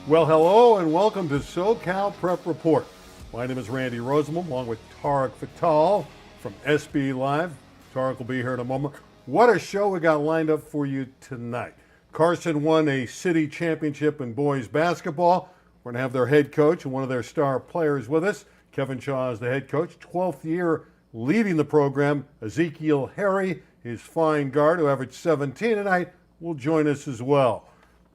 Well, hello and welcome to SoCal Prep Report. My name is Randy Rosenbaum, along with Tarek Fatal from SB Live. Tarek will be here in a moment. What a show we got lined up for you tonight. Carson won a city championship in boys basketball. We're going to have their head coach and one of their star players with us. Kevin Shaw is the head coach, 12th year leading the program. Ezekiel, his fine guard, who averaged 17 tonight, will join us as well.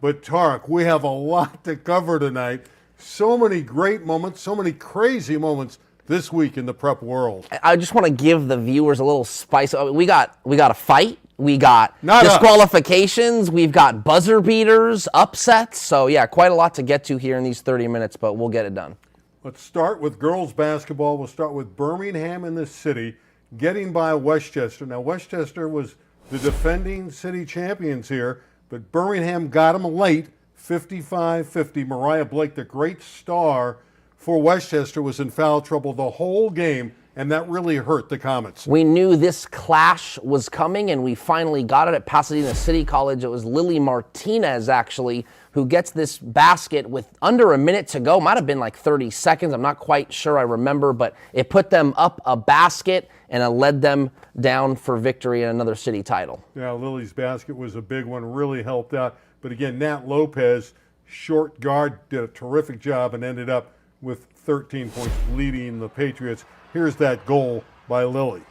But Tarek, we have a lot to cover tonight. So many great moments, so many crazy moments this week in the prep world. I just want to give the viewers a little spice. We got a fight. We got Not disqualifications. We've got buzzer beaters, upsets. So, yeah, quite a lot to get to here in these 30 minutes, but we'll get it done. Let's start with girls basketball. We'll start with Birmingham in the city, getting by Westchester. Now, Westchester was the defending city champions here, but Birmingham got them late, 55-50. Mariah Blake, the great star for Westchester, was in foul trouble the whole game, and that really hurt the Comets. We knew this clash was coming, and we finally got it at Pasadena City College. It was Lily Martinez, actually, who gets this basket with under a minute to go. Might have been like 30 seconds. I'm not quite sure. I remember, but it put them up a basket, and it led them down for victory in another city title. Yeah, Lily's basket was a big one, really helped out. But again, Nat Lopez, short guard, did a terrific job and ended up with 13 points, leading the Patriots. Here's that goal by Lily.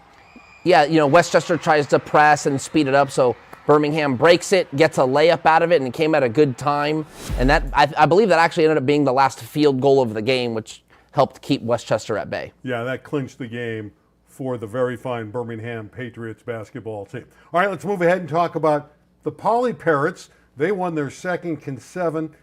Yeah, Westchester tries to press and speed it up, so Birmingham breaks it, gets a layup out of it, and it came at a good time. And that I believe that actually ended up being the last field goal of the game, which helped keep Westchester at bay. Yeah, that clinched the game for the very fine Birmingham Patriots basketball team. All right, let's move ahead and talk about the Poly Parrots. They won their second consecutive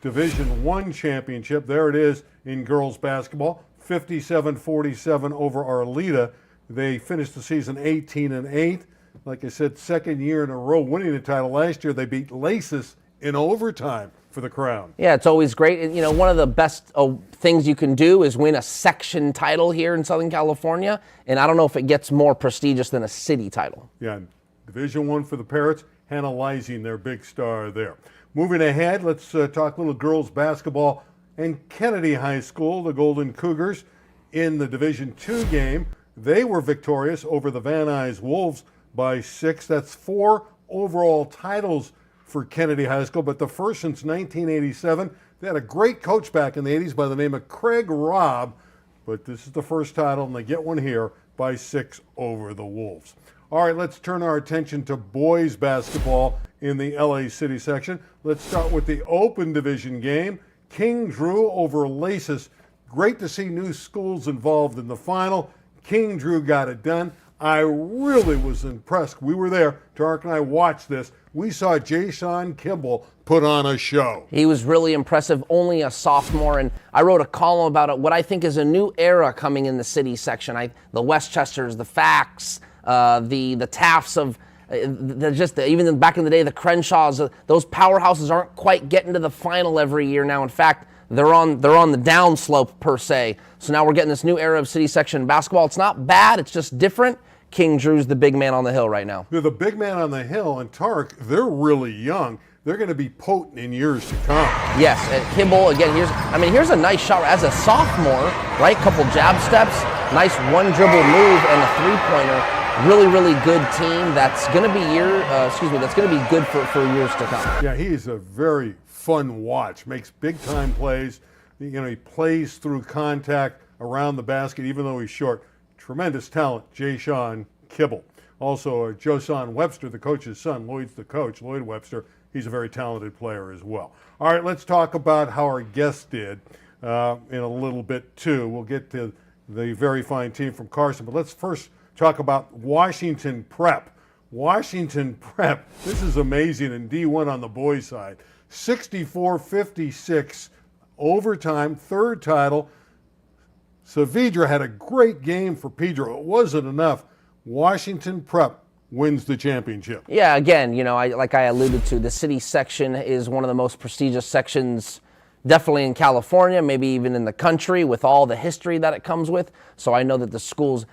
Division I championship. There it is in girls basketball, 57-47 over Arleta. They finished the season 18-8. Like I said, second year in a row winning the title. Last year they beat Laces in overtime for the crown. Yeah, it's always great. One of the best things you can do is win a section title here in Southern California, and I don't know if it gets more prestigious than a city title. Yeah, Division I for the Parrots. Hannah Lysing, their big star there. Moving ahead, let's talk a little girls basketball and Kennedy High School, the Golden Cougars, in the Division II game. They were victorious over the Van Nuys Wolves by 6. That's 4 overall titles for Kennedy High School, but the first since 1987. They had a great coach back in the 80s by the name of Craig Robb, but this is the first title, and they get one here by 6 over the Wolves. All right, let's turn our attention to boys basketball in the LA City section. Let's start with the Open Division game. King Drew over Laces. Great to see new schools involved in the final. King Drew got it done. I really was impressed. We were there. Tarek and I watched this. We saw Jay-Sean Kimball put on a show. He was really impressive, only a sophomore, and I wrote a column about it, what I think is a new era coming in the city section. The Westchesters, the Facts, the Tafts of even back in the day, the Crenshaws, those powerhouses aren't quite getting to the final every year now. In fact, they're on the downslope per se. So now we're getting this new era of city section basketball. It's not bad, it's just different. King Drew's the big man on the hill right now. They're the big man on the hill, and Tarek, they're really young. They're going to be potent in years to come. Yes, and Kimball, again, here's a nice shot. As a sophomore, right, couple jab steps, nice one dribble move and a three-pointer. Really, really good team. That's going to be that's going to be good for years to come. Yeah, he's a very fun watch. Makes big-time plays. He plays through contact around the basket, even though he's short. Tremendous talent, Jay-Sean Kimball. Also, Josan Webster, the coach's son. Lloyd's the coach, Lloyd Webster. He's a very talented player as well. All right, let's talk about how our guest did in a little bit, too. We'll get to the very fine team from Carson, but let's first talk about Washington Prep. Washington Prep, this is amazing in D1 on the boys' side. 64-56 overtime, third title. Saavedra had a great game for Pedro. It wasn't enough. Washington Prep wins the championship. Yeah, again, like I alluded to, the city section is one of the most prestigious sections definitely in California, maybe even in the country, with all the history that it comes with. So I know that the schools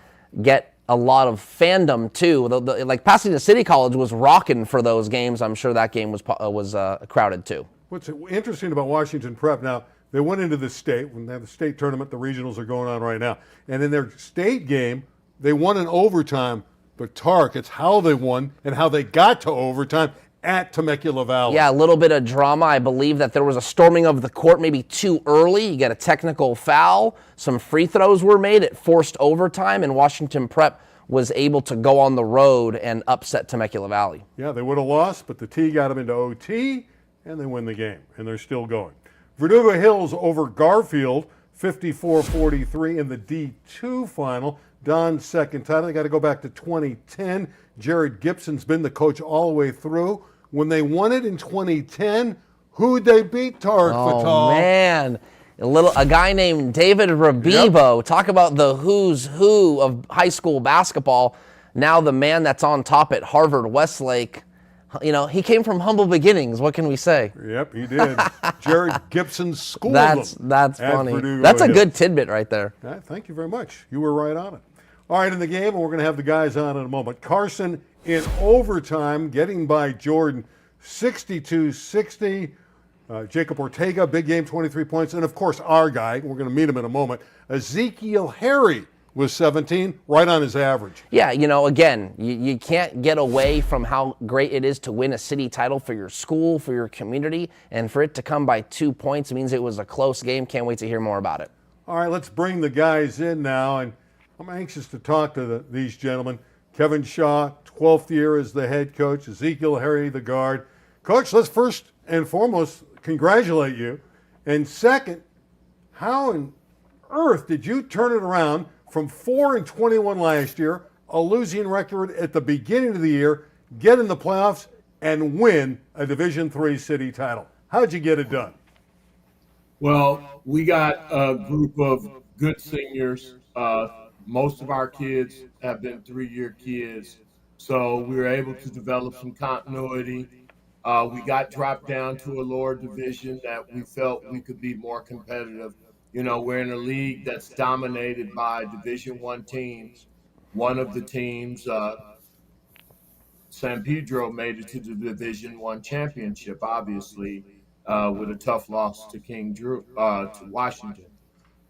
get a lot of fandom too. Like Pasadena City College was rocking for those games. I'm sure that game was crowded too. What's interesting about Washington Prep now, they went into the state, when they have the state tournament, the regionals are going on right now. And in their state game, they won in overtime. But Tarek, it's how they won and how they got to overtime at Temecula Valley. Yeah, a little bit of drama. I believe that there was a storming of the court maybe too early. You get a technical foul. Some free throws were made. It forced overtime, and Washington Prep was able to go on the road and upset Temecula Valley. Yeah, they would have lost, but the T got them into OT, and they win the game, and they're still going. Verdugo Hills over Garfield, 54-43 in the D2 final. Don's second title. They got to go back to 2010. Jared Gibson's been the coach all the way through. When they won it in 2010, who'd they beat, Tarek Fatal? Oh, man. A guy named David Rabibo. Yep. Talk about the who's who of high school basketball. Now the man that's on top at Harvard Westlake. You know, he came from humble beginnings. What can we say? Yep, he did. Jared Gibson schooled That's them funny. Verdugo That's a Hills. good tidbit right there. Thank you very much. You were right on it. All right, in the game, and we're going to have the guys on in a moment. Carson in overtime, getting by Jordan 62-60. Jacob Ortega, big game, 23 points. And, of course, our guy, we're going to meet him in a moment, Ezekiel Harry was 17, right on his average. Yeah, you know, again, you can't get away from how great it is to win a city title for your school, for your community, and for it to come by 2 points means it was a close game. Can't wait to hear more about it. All right, let's bring the guys in now, and I'm anxious to talk to these gentlemen. Kevin Shaw, 12th year as the head coach. Ezekiel Harry, the guard. Coach, let's first and foremost congratulate you. And second, how on earth did you turn it around from 4-21 last year, a losing record at the beginning of the year, get in the playoffs, and win a Division III city title? How'd you get it done? Well, we got a group of good seniors. Most of our kids have been 3-year kids, so we were able to develop some continuity. We got dropped down to a lower division that we felt we could be more competitive. You know, we're in a league that's dominated by Division I teams. One of the teams, San Pedro, made it to the Division I championship, obviously, with a tough loss to to Washington.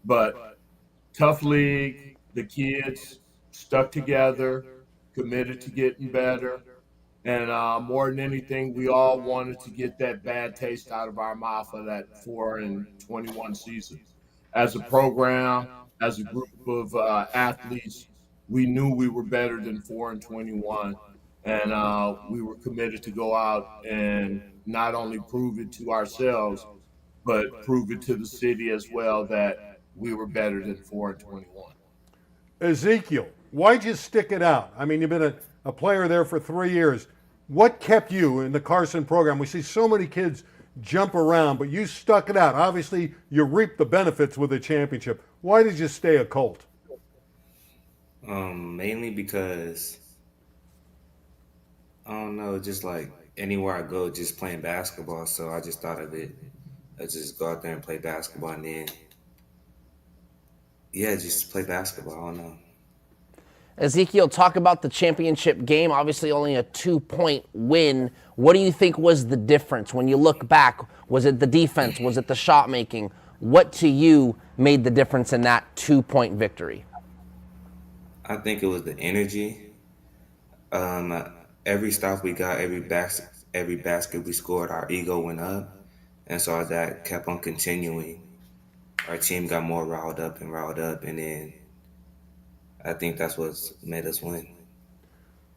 But tough league, the kids stuck together, committed to getting better. And more than anything, we all wanted to get that bad taste out of our mouth of that 4-21 season. As a program, as a group of athletes, we knew we were better than 4-21. And we were committed to go out and not only prove it to ourselves, but prove it to the city as well that we were better than 4-21. Ezekiel, why'd you stick it out? I mean, you've been a player there for 3 years. What kept you in the Carson program? We see so many kids jump around, but you stuck it out. Obviously, you reaped the benefits with the championship. Why did you stay a Colt? Mainly because, I don't know, just like anywhere I go, just playing basketball. So I just thought of it, I just go out there and play basketball, and then, yeah, just play basketball. I don't know. Ezekiel, talk about the championship game. Obviously, only a 2-point win. What do you think was the difference when you look back? Was it the defense? Was it the shot making? What to you made the difference in that 2-point victory? I think it was the energy. Every stop we got, every basket we scored, our ego went up, and so that kept on continuing. Our team got more riled up, and then I think that's what's made us win.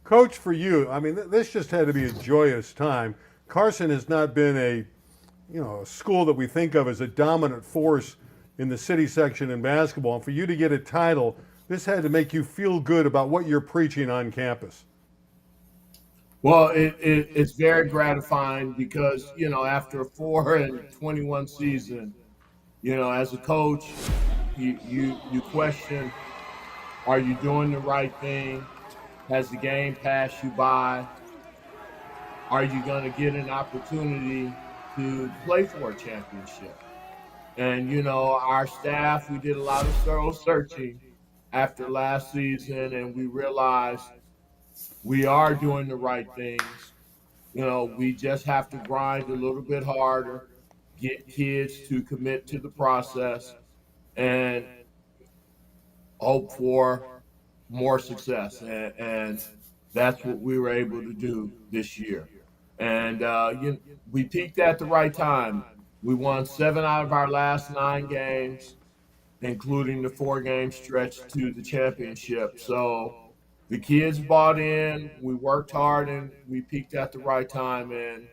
Coach, for you, I mean, this just had to be a joyous time. Carson has not been a school that we think of as a dominant force in the city section in basketball. And for you to get a title, this had to make you feel good about what you're preaching on campus. Well, it's very gratifying because, after a 4-21 season, as a coach, you question, are you doing the right thing? Has the game passed you by? Are you going to get an opportunity to play for a championship? And, our staff, we did a lot of thorough searching after last season, and we realized we are doing the right things. We just have to grind a little bit harder. get kids to commit to the process and hope for more success. And that's what we were able to do this year. And we peaked at the right time. We won 7 out of our last 9 games, including the 4-game stretch to the championship. So the kids bought in, we worked hard, and we peaked at the right time. And,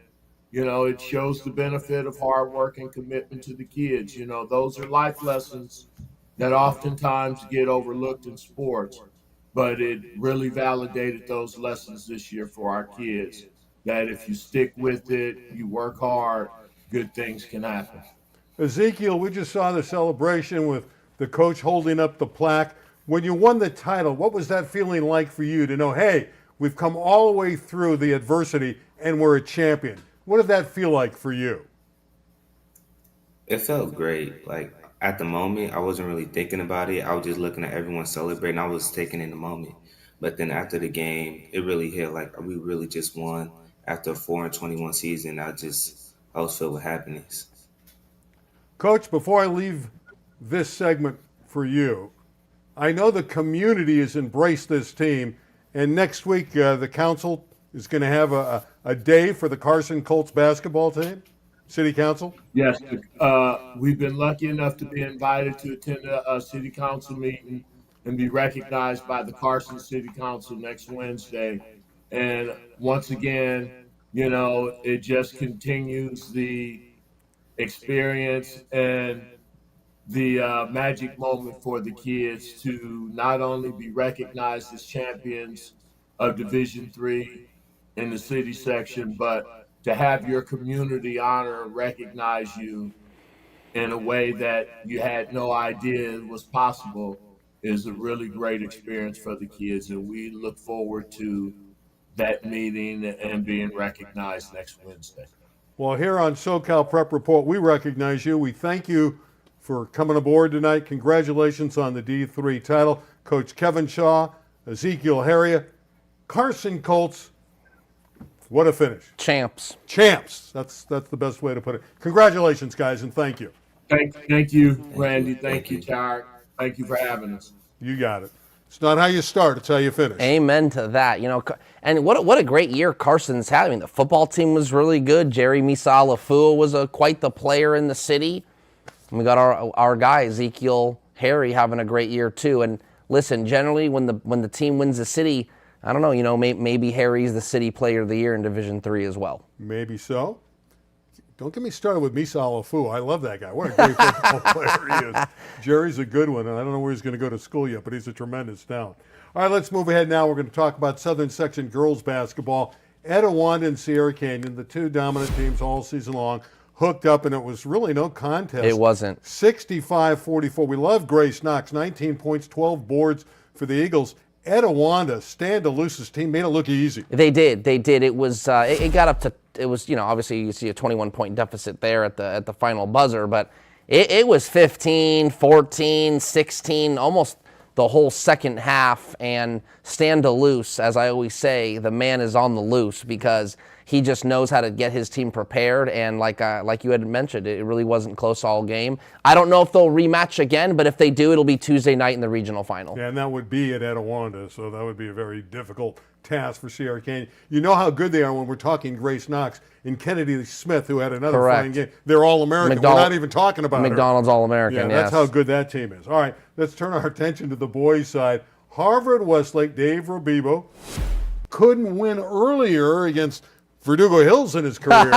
it shows the benefit of hard work and commitment to the kids. Those are life lessons that oftentimes get overlooked in sports, but it really validated those lessons this year for our kids, that if you stick with it, you work hard, good things can happen. Ezekiel, we just saw the celebration with the coach holding up the plaque. When you won the title, what was that feeling like for you to know, hey, we've come all the way through the adversity and we're a champion? What did that feel like for you? It felt great. Like, at the moment, I wasn't really thinking about it. I was just looking at everyone celebrating. I was taking in the moment. But then after the game, it really hit like we really just won. After a 4-21 season, I was filled with happiness. Coach, before I leave this segment for you, I know the community has embraced this team, and next week the council is going to have a day for the Carson Colts basketball team. City Council? Yes, we've been lucky enough to be invited to attend a city council meeting and be recognized by the Carson City Council next Wednesday. And once again, it just continues the experience and the magic moment for the kids to not only be recognized as champions of Division III in the city section, but to have your community honor and recognize you in a way that you had no idea was possible is a really great experience for the kids. And we look forward to that meeting and being recognized next Wednesday. Well, here on SoCal Prep Report, we recognize you. We thank you for coming aboard tonight. Congratulations on the D3 title. Coach Kevin Shaw, Ezekiel Harriet, Carson Colts. What a finish. Champs. Champs. That's the best way to put it. Congratulations, guys, and thank you. Thank you, Randy. Thank you, Tarek. Thank you for having us. You got it. It's not how you start, it's how you finish. Amen to that. And what a great year Carson's had. I mean, the football team was really good. Jerry Misa-Lafua was quite the player in the city. And we got our guy, Ezekiel Harry, having a great year too. And listen, generally when the team wins the city, I don't know, maybe Harry's the city player of the year in Division III as well. Maybe so. Don't get me started with Misa-Lafua. I love that guy. What a great football player he is. Jerry's a good one, and I don't know where he's going to go to school yet, but he's a tremendous talent. All right, let's move ahead now. We're going to talk about Southern Section girls basketball. Etiwanda and Sierra Canyon, the two dominant teams all season long, hooked up, and it was really no contest. It wasn't. 65-44. We love Grace Knox, 19 points, 12 boards for the Eagles. Etiwanda, Stan DeLuce's team, made it look easy. They did. It was. It got up to. It was. Obviously you see a 21-point deficit there at the final buzzer, but it was 15, 14, 16, almost the whole second half. And Stan DeLuce, as I always say, the man is on the loose because he just knows how to get his team prepared. And like you had mentioned, it really wasn't close all game. I don't know if they'll rematch again, but if they do, it'll be Tuesday night in the regional final. Yeah, and that would be at Etiwanda, so that would be a very difficult task for Sierra Canyon. You know how good they are when we're talking Grace Knox and Kennedy Smith, who had another fine game. They're All-American. We're not even talking about McDonald's her. All-American, yeah, that's how good that team is. All right, let's turn our attention to the boys' side. Harvard-Westlake, Dave Robibo, couldn't win earlier against Verdugo Hills in his career,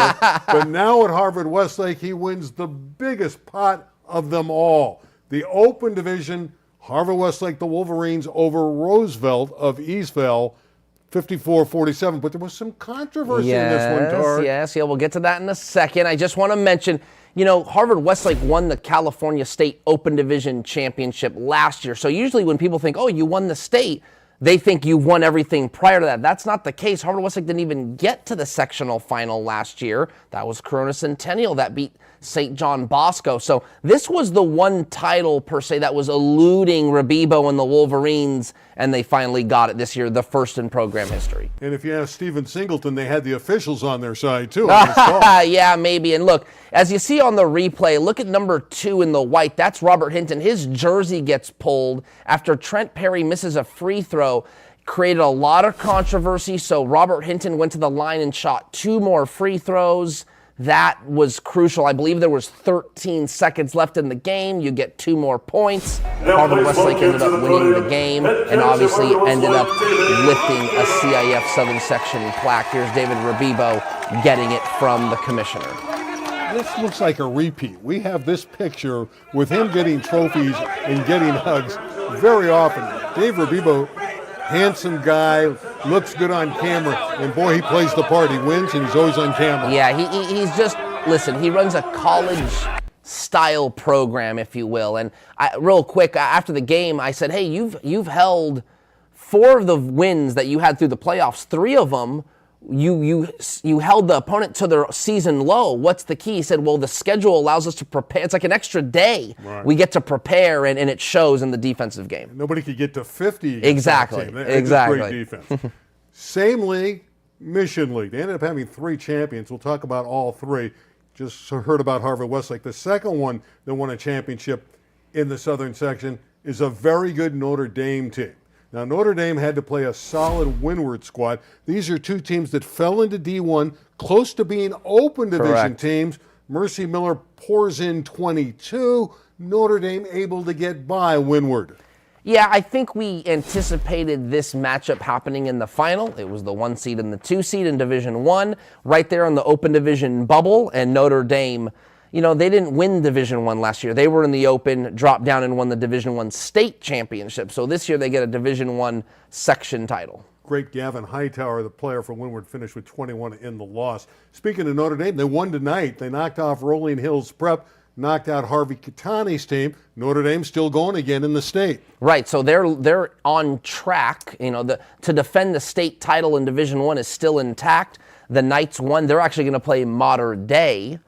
but now at Harvard-Westlake, he wins the biggest pot of them all. The Open Division, Harvard-Westlake, the Wolverines over Roosevelt of Eastvale, 54-47. But there was some controversy in this one, Tarek. Yes, we'll get to that in a second. I just want to mention, Harvard-Westlake won the California State Open Division Championship last year. So usually when people think, oh, you won the state, they think you won everything prior to that. That's not the case. Harvard-Westlake didn't even get to the sectional final last year. That was Corona Centennial that beat St. John Bosco. So this was the one title, per se, that was eluding Robibo and the Wolverines, and they finally got it this year, the first in program history. And if you ask Stephen Singleton, they had the officials on their side, too. On this call. Yeah, maybe. And look, As you see on the replay, look at number 2 in the white. That's Robert Hinton. His jersey gets pulled after Trent Perry misses a free throw. Created a lot of controversy, so Robert Hinton went to the line and shot 2 more free throws. That was crucial. I believe there was 13 seconds left in the game. You get 2 more points. Harvard Westlake ended up winning the game and obviously ended up lifting a CIF Southern Section plaque. Here's David Rabibo getting it from the commissioner. This looks like a repeat. We have this picture with him getting trophies and getting hugs very often. Dave Rabibo, handsome guy, looks good on camera, and boy, he plays the part. He wins, and he's always on camera. Yeah, he's just, listen, he runs a college-style program, if you will. And real quick, after the game, I said, hey, you've held 4 of the wins that you had through the playoffs. 3 of them, you held the opponent to their season low. What's the key? He said, well, the schedule allows us to prepare. It's like an extra day. Right. We get to prepare, and it shows in the defensive game. Nobody could get to 50 against Exactly. that team. Exactly. Great defense. Same league, Mission League. They ended up having 3 champions. We'll talk about all 3. Just heard about Harvard Westlake. The second one that won a championship in the Southern Section is a very good Notre Dame team. Now, Notre Dame had to play a solid Windward squad. These are 2 teams that fell into D1, close to being open division Correct. teams. Mercy Miller pours in 22. Notre Dame able to get by Windward. Yeah, I think we anticipated this matchup happening in the final. It was the 1 seed and the 2 seed in Division I, right there on the open division bubble, and Notre Dame, they didn't win Division I last year. They were in the open, dropped down and won the Division I state championship. So this year they get a Division I section title. Great Gavin Hightower, the player for Windward, finished with 21 in the loss. Speaking of Notre Dame, they won tonight. They knocked off Rolling Hills Prep, knocked out Harvey Catani's team. Notre Dame still going again in the state. Right, so they're on track. To defend the state title in Division I is still intact. The Knights won. They're actually going to play Mater Dei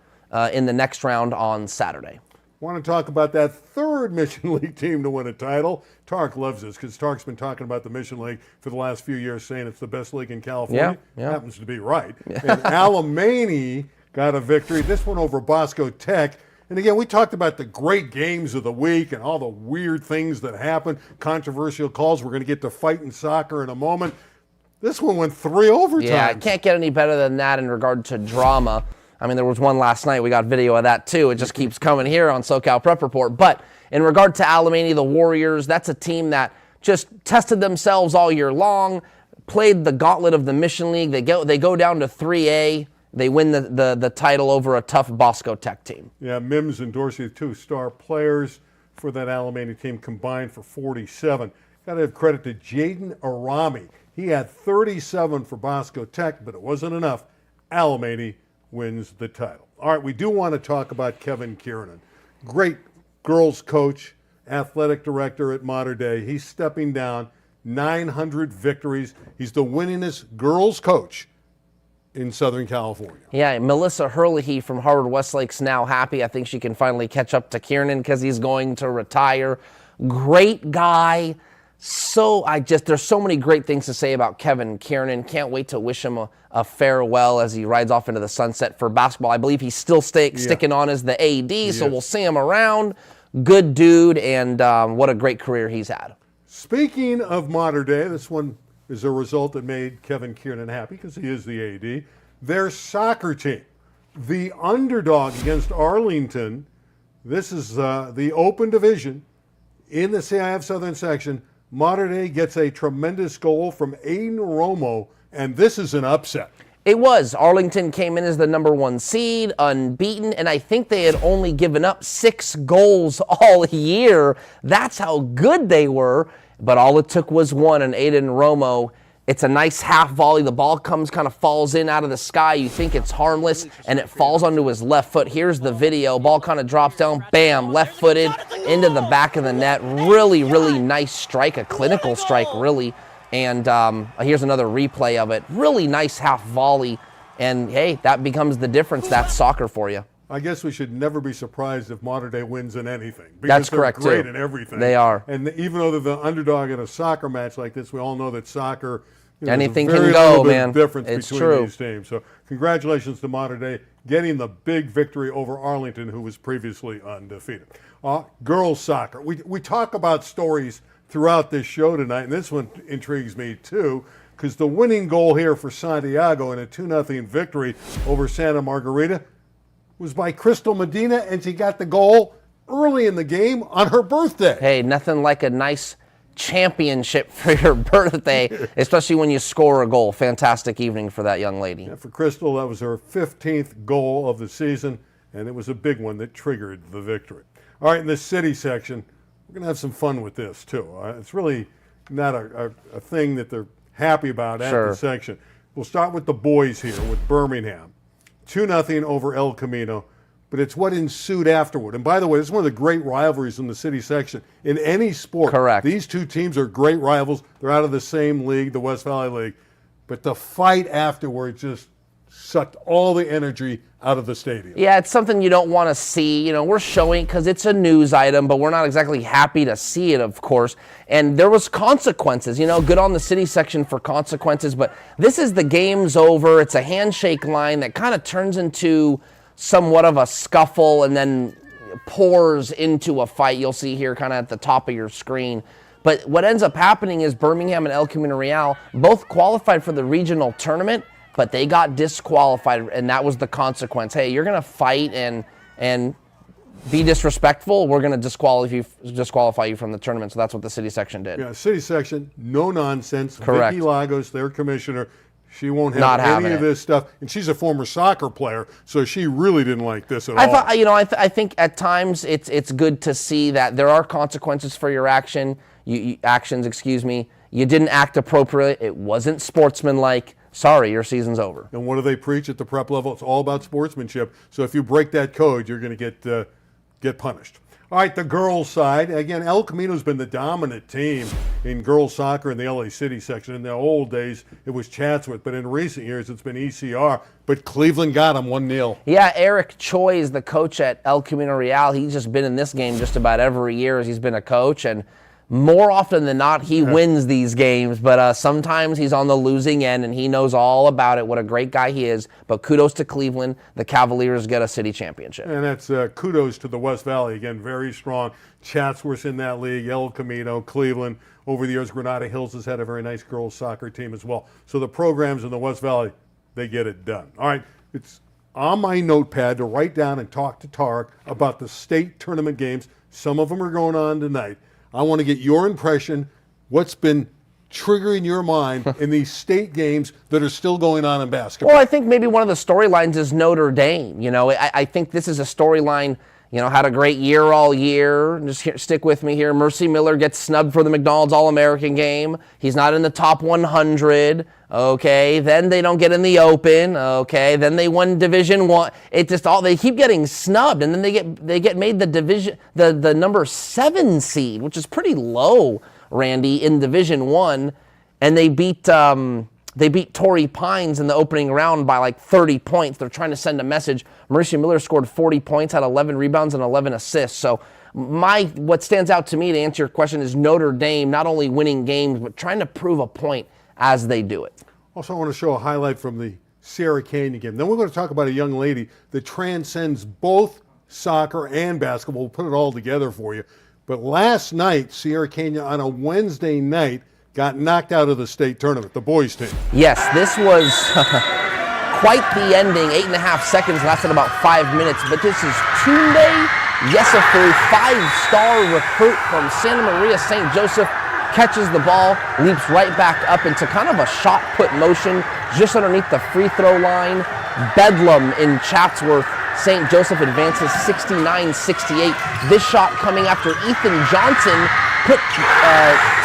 in the next round on Saturday. Want to talk about that 3rd Mission League team to win a title? Tarek loves this because Tarek's been talking about the Mission League for the last few years, saying it's the best league in California. Yeah. Happens to be right. And Alamany got a victory. This one over Bosco Tech. And again, we talked about the great games of the week and all the weird things that happen, controversial calls. We're going to get to fighting soccer in a moment. This one went 3 overtimes. Yeah, it can't get any better than that in regard to drama. I mean, there was one last night. We got video of that, too. It just keeps coming here on SoCal Prep Report. But in regard to Alamany, the Warriors, that's a team that just tested themselves all year long, played the gauntlet of the Mission League. They go down to 3A. They win the title over a tough Bosco Tech team. Yeah, Mims and Dorsey, 2 star players for that Alamany team, combined for 47. Got to have credit to Jaden Arami. He had 37 for Bosco Tech, but it wasn't enough. Alamany wins the title. All right, we do want to talk about Kevin Kiernan. Great girls coach, athletic director at Mater Dei. He's stepping down, 900 victories. He's the winningest girls coach in Southern California. Yeah, Melissa Herlihy from Harvard Westlake's now happy. I think she can finally catch up to Kiernan because he's going to retire. Great guy. There's so many great things to say about Kevin Kiernan. Can't wait to wish him a farewell as he rides off into the sunset for basketball. I believe he's still sticking on as the AD, so we'll see him around. Good dude, and what a great career he's had. Speaking of Mater Dei, this one is a result that made Kevin Kiernan happy because he is the AD. Their soccer team, the underdog against Arlington. This is the open division in the CIF Southern Section. Mater Dei gets a tremendous goal from Aiden Romo, and this is an upset. It was. Arlington came in as the number 1 seed, unbeaten, and I think they had only given up 6 goals all year. That's how good they were, but all it took was 1, and Aiden Romo, it's a nice half volley. The ball kind of falls in out of the sky. You think it's harmless, and it falls onto his left foot. Here's the video. Ball kind of drops down, bam, left-footed into the back of the net. Really, really nice strike, a clinical strike, really. And here's another replay of it. Really nice half volley. And, hey, that becomes the difference. That's soccer for you. I guess we should never be surprised if Mater Dei wins in anything. Because That's they're correct, great too. in everything. They are. And even though they're the underdog in a soccer match like this, we all know that soccer Anything there's can very go, little bit man. of difference It's between true. these teams. So congratulations to Mater Dei getting the big victory over Arlington, who was previously undefeated. Girls soccer. We talk about stories throughout this show tonight, and this one intrigues me too, because the winning goal here for Santiago in a 2-0 victory over Santa Margarita was by Crystal Medina, and she got the goal early in the game on her birthday. Hey, nothing like a nice championship for your birthday, especially when you score a goal. Fantastic evening for that young lady. For Crystal, that was her 15th goal of the season, and it was a big one that triggered the victory. All right, in the city section, we're going to have some fun with this, too. It's really not a thing that they're happy about at the section. We'll start with the boys here with Birmingham. 2-0 over El Camino, but it's what ensued afterward. And by the way, this is one of the great rivalries in the city section. In any sport, Correct. These two teams are great rivals. They're out of the same league, the West Valley League. But the fight afterwards just sucked all the energy out of the stadium. Yeah, it's something you don't want to see. We're showing because it's a news item, but we're not exactly happy to see it, of course. And there was consequences. Good on the city section for consequences, but this is the game's over. It's a handshake line that kind of turns into somewhat of a scuffle and then pours into a fight. You'll see here kind of at the top of your screen. But what ends up happening is Birmingham and El Camino Real both qualified for the regional tournament, but they got disqualified, and that was the consequence. Hey, you're going to fight and be disrespectful, we're going to disqualify you from the tournament. So that's what the city section did. Yeah, city section, no nonsense. Correct. Vicky Lagos, their commissioner, she won't have any of this stuff. And she's a former soccer player, so she really didn't like this at all. I think at times it's good to see that there are consequences for your actions. You didn't act appropriately. It wasn't sportsmanlike. Sorry, your season's over. And what do they preach at the prep level? It's all about sportsmanship. So if you break that code, you're going to get punished. All right, the girls' side. Again, El Camino's been the dominant team in girls' soccer in the LA City section. In the old days, it was Chatsworth, but in recent years, it's been ECR. But Cleveland got them 1-0. Yeah, Eric Choi is the coach at El Camino Real. He's just been in this game just about every year as he's been a coach, and more often than not, he wins these games, but sometimes he's on the losing end, and he knows all about it, what a great guy he is. But kudos to Cleveland. The Cavaliers get a city championship. And that's kudos to the West Valley. Again, very strong. Chatsworth's in that league, El Camino, Cleveland. Over the years, Granada Hills has had a very nice girls soccer team as well. So the programs in the West Valley, they get it done. All right, it's on my notepad to write down and talk to Tarek about the state tournament games. Some of them are going on tonight. I want to get your impression, what's been triggering your mind in these state games that are still going on in basketball. Well, I think maybe one of the storylines is Notre Dame. I think this is a storyline, had a great year all year. Stick with me here. Mercy Miller gets snubbed for the McDonald's All-American game. He's not in the top 100. Okay, then they don't get in the Open. Okay, then they won Division I. They keep getting snubbed, and then they get made the number 7 seed, which is pretty low, Randy, in Division I, and they beat Torrey Pines in the opening round by like 30 points. They're trying to send a message. Mercy Miller scored 40 points, had 11 rebounds and 11 assists. So what stands out to me, to answer your question, is Notre Dame not only winning games but trying to prove a point as they do it. Also, I want to show a highlight from the Sierra Canyon game. Then we're going to talk about a young lady that transcends both soccer and basketball. We'll put it all together for you. But last night, Sierra Canyon on a Wednesday night got knocked out of the state tournament, the boys team. Yes, this was quite the ending. 8.5 seconds, lasted about 5 minutes. But this is Tunde Yesufu, 5-star recruit from Santa Maria St. Joseph. Catches the ball, leaps right back up into kind of a shot put motion just underneath the free throw line. Bedlam in Chatsworth. St. Joseph advances 69-68. This shot coming after Ethan Johnson put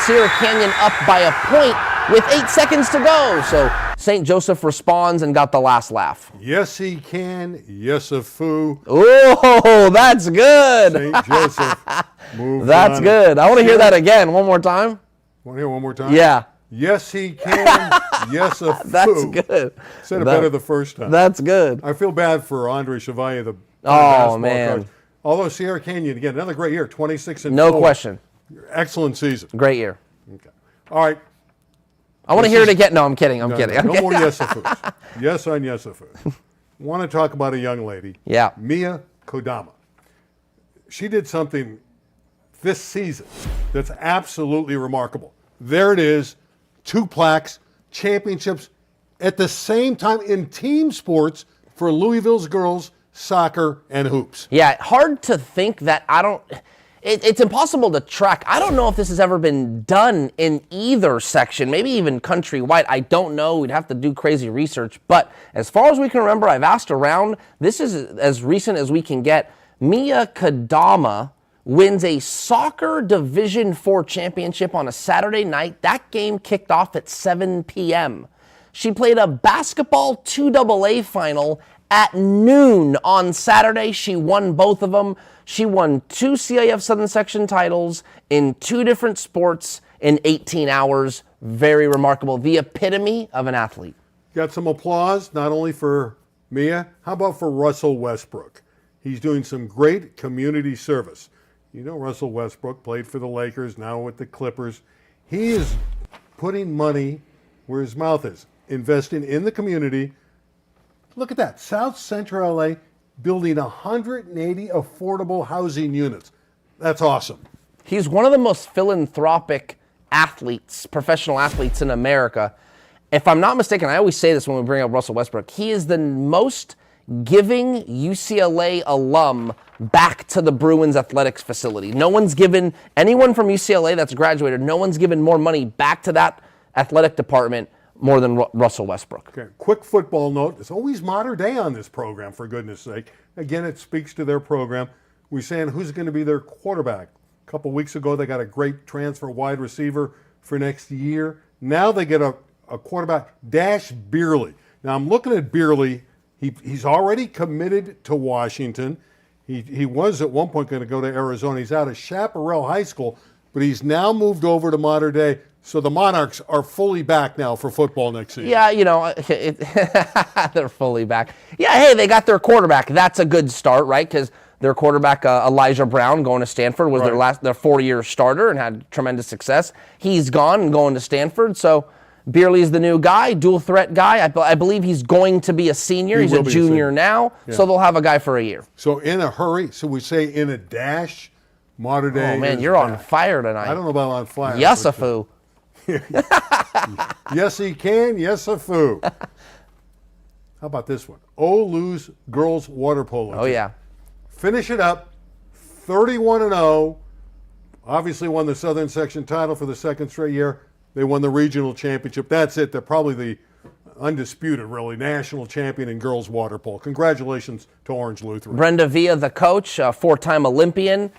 Sierra Canyon up by a point with 8 seconds to go. So St. Joseph responds and got the last laugh. Yes, he can. Yes, a foo. Oh, that's good. St. Joseph moved That's on. good. I want to hear that again. One more time. Want to hear one more time? Yeah. Yes, he can. Yes, a foo. That's good. Said it better the first time. That's good. I feel bad for Andre Chevalier, the Oh, basketball man. coach. Although Sierra Canyon, again, another great year, 26-4. No question. Excellent season. Great year. Okay. All right. I want to hear it again. No, I'm kidding. I'm kidding. No more yes-a-foos. Yes on yes-a-foos. Want to talk about a young lady. Yeah. Mia Kodama. She did something this season that's absolutely remarkable. There it is, 2 plaques, championships at the same time in team sports for Louisville's girls, soccer, and hoops. Yeah, hard to think that it's impossible to track. I don't know if this has ever been done in either section, maybe even countrywide. I don't know. We'd have to do crazy research. But as far as we can remember, I've asked around. This is as recent as we can get. Mia Kodama wins a soccer Division IV championship on a Saturday night. That game kicked off at 7 p.m. She played a basketball 2AA final at noon on Saturday. She won both of them. She won 2 CIF Southern Section titles in 2 different sports in 18 hours. Very remarkable. The epitome of an athlete. Got some applause, not only for Mia. How about for Russell Westbrook? He's doing some great community service. You know Russell Westbrook played for the Lakers, now with the Clippers. He is putting money where his mouth is, investing in the community. Look at that, South Central LA building 180 affordable housing units. That's awesome. He's one of the most philanthropic athletes, professional athletes in America. If I'm not mistaken, I always say this when we bring up Russell Westbrook, he is the most giving UCLA alum back to the Bruins athletics facility. No one's given, anyone from UCLA that's graduated, no one's given more money back to that athletic department more than Russell Westbrook. Okay, quick football note. It's always modern day on this program, for goodness sake. Again, it speaks to their program. We're saying who's going to be their quarterback. A couple weeks ago, they got a great transfer wide receiver for next year. Now they get a quarterback, Dash Beerley. Now I'm looking at Beerley. He's already committed to Washington. He was at one point going to go to Arizona. He's out of Chaparral High School, but he's now moved over to modern day. So the Monarchs are fully back now for football next season. Yeah, you know, they're fully back. Yeah, hey, they got their quarterback. That's a good start, right? Because their quarterback, Elijah Brown, going to Stanford, was their 4-year starter and had tremendous success. He's gone and going to Stanford. So Beerley's the new guy, dual threat guy. I believe he's going to be a senior. He's a junior now. Yeah. So they'll have a guy for a year. So in a hurry, so we say in a dash, modern day. Oh, man, you're on fire tonight. I don't know about on fire. Yes-a-foo. Yes, he can. Yes-a-foo. How about this one? Olu's girls water polo team. Oh, yeah. Finish it up, 31-0. Obviously won the Southern Section title for the 2nd straight year. They won the regional championship. That's it. They're probably the undisputed, really, national champion in girls water polo. Congratulations to Orange Lutheran. Brenda Villa, the coach, a 4-time Olympian,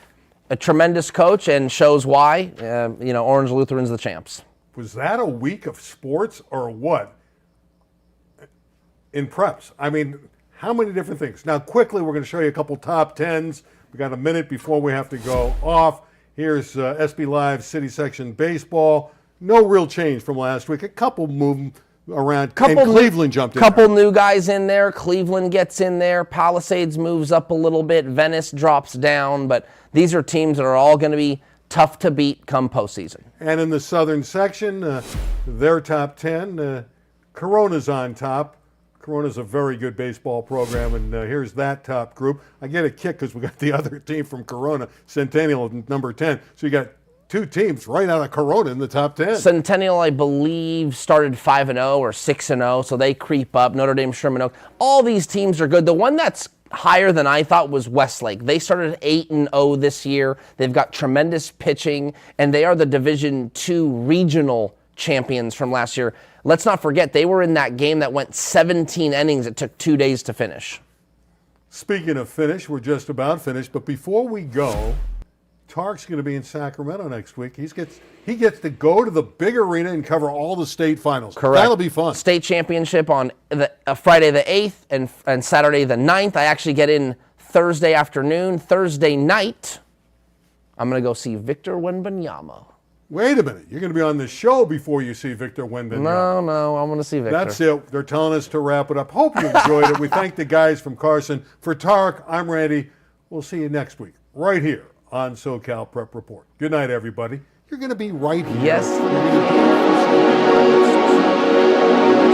a tremendous coach, and shows why. Orange Lutheran's the champs. Was that a week of sports or what? In preps. I mean, how many different things? Now, quickly, we're going to show you a couple top 10s. We got a minute before we have to go off. Here's SB Live City Section Baseball. No real change from last week. A couple moving around. And Cleveland jumped in. Couple new guys in there. Cleveland gets in there. Palisades moves up a little bit. Venice drops down. But these are teams that are all going to be tough to beat come postseason. And in the Southern Section, their top 10, Corona's on top. Corona's a very good baseball program, and here's that top group. I get a kick because we got the other team from Corona, Centennial, number 10. So you got 2 teams right out of Corona in the top 10. Centennial, I believe, started 5-0 or 6-0, so they creep up. Notre Dame, Sherman Oaks. All these teams are good. The one that's higher than I thought was Westlake. They started 8-0 this year. They've got tremendous pitching, and they are the Division II regional champions from last year. Let's not forget, they were in that game that went 17 innings. It took 2 days to finish. Speaking of finish, we're just about finished. But before we go, Tarek's going to be in Sacramento next week. He gets to go to the big arena and cover all the state finals. Correct. That'll be fun. State championship on Friday the 8th and Saturday the 9th. I actually get in Thursday afternoon. Thursday night, I'm going to go see Victor Wembanyama. Wait a minute. You're going to be on the show before you see Victor Wembanyama. No, I'm going to see Victor. That's it. They're telling us to wrap it up. Hope you enjoyed it. We thank the guys from Carson. For Tarek, I'm Randy. We'll see you next week right here on SoCal Prep Report. Good night, everybody. you're going to be right here. Yes. You're gonna do it for SoCal.